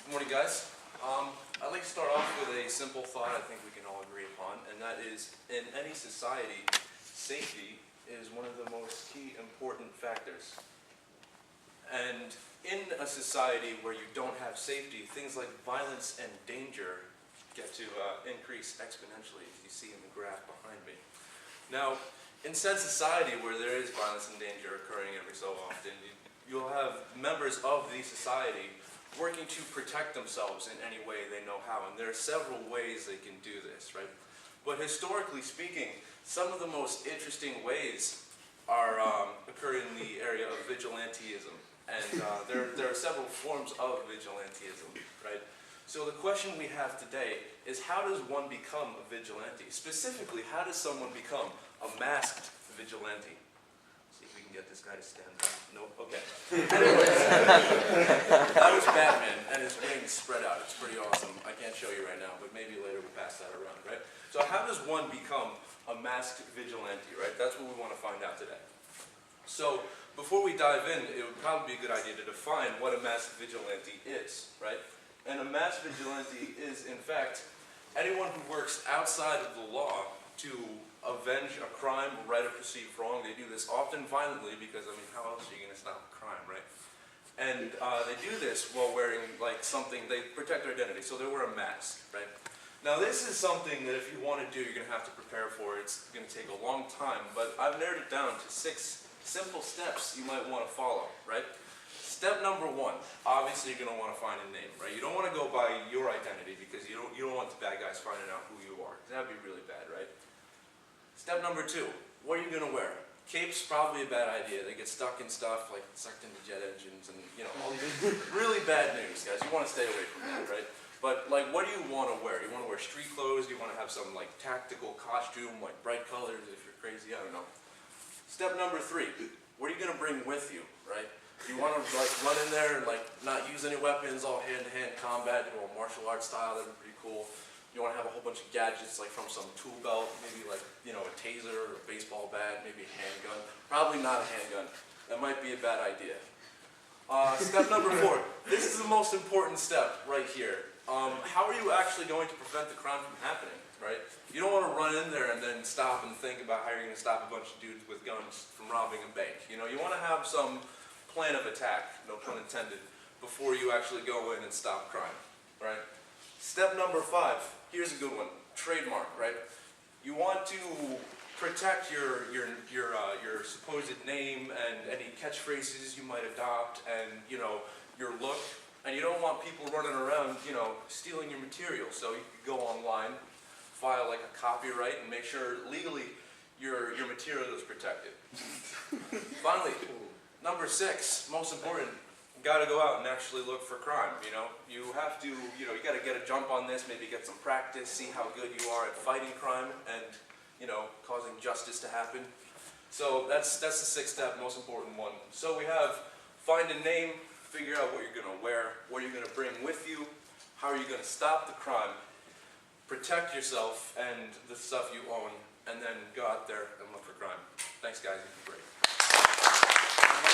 Good morning, guys. I'd like to start off with a simple thought I think we can all agree upon, and that is, in any society, safety is one of the most key important factors. And in a society where you don't have safety, things like violence and danger get to increase exponentially, as you see in the graph behind me. Now, in said society where there is violence and danger occurring every so often, you'll have members of the society working to protect themselves in any way they know how, and there are several ways they can do this, right? But historically speaking, some of the most interesting ways are occur in the area of vigilantism, and there are several forms of vigilantism, right? So the question we have today is, how does one become a vigilante? Specifically, how does someone become a masked vigilante? See if we can get this guy to stand up. Nope, okay. Anyways, that was Batman, and his wings spread out. It's pretty awesome. I can't show you right now, but maybe later we'll pass that around, right? So how does one become a masked vigilante, right? That's what we want to find out today. So before we dive in, it would probably be a good idea to define what a masked vigilante is, right? And a masked vigilante is, in fact, anyone who works outside of the law to avenge a crime, right, or perceived wrong. They do this often violently because, I mean, how else are you going to stop a crime, right? And they do this while wearing, like, something, they protect their identity, so they wear a mask, right? Now, this is something that if you want to do, you're going to have to prepare for. It's going to take a long time, but I've narrowed it down to 6 simple steps you might want to follow, right? Step number 1, obviously you're going to want to find a name, right? You don't want to go by your identity because you don't want the bad guys finding out who you are. That'd be really bad, right? Step number 2, what are you going to wear? Cape's probably a bad idea. They get stuck in stuff, like sucked into jet engines and, you know, all these really bad news, guys. You want to stay away from that, right? But, like, what do you want to wear? Do you want to wear street clothes? Do you want to have some, like, tactical costume, like bright colors if you're crazy? I don't know. Step number 3, what are you going to bring with you, right? You want to, like, run in there and, like, not use any weapons, all hand-to-hand combat, you know, martial arts style. That'd be pretty cool. You want to have a whole bunch of gadgets, like from some tool belt, maybe like, you know, a taser or a baseball bat, maybe a handgun. Probably not a handgun. That might be a bad idea. Step number 4. This is the most important step right here. How are you actually going to prevent the crime from happening, right? You don't want to run in there and then stop and think about how you're going to stop a bunch of dudes with guns from robbing a bank. You know, you want to have some plan of attack, no pun intended, before you actually go in and stop crime, right? Step number 5, here's a good one, trademark, right? You want to protect your supposed name and any catchphrases you might adopt and, you know, your look. And you don't want people running around, you know, stealing your material. So you can go online, file like a copyright, and make sure legally your material is protected. Finally, number 6, most important, you got to go out and actually look for crime, you know. You have to, you know, you got to get a jump on this, maybe get some practice, see how good you are at fighting crime and, you know, causing justice to happen. So that's the 6th step, most important one. So we have find a name, figure out what you're going to wear, what you're going to bring with you, how are you going to stop the crime, protect yourself and the stuff you own, and then go out there and look for crime. Thanks, guys. You've been great.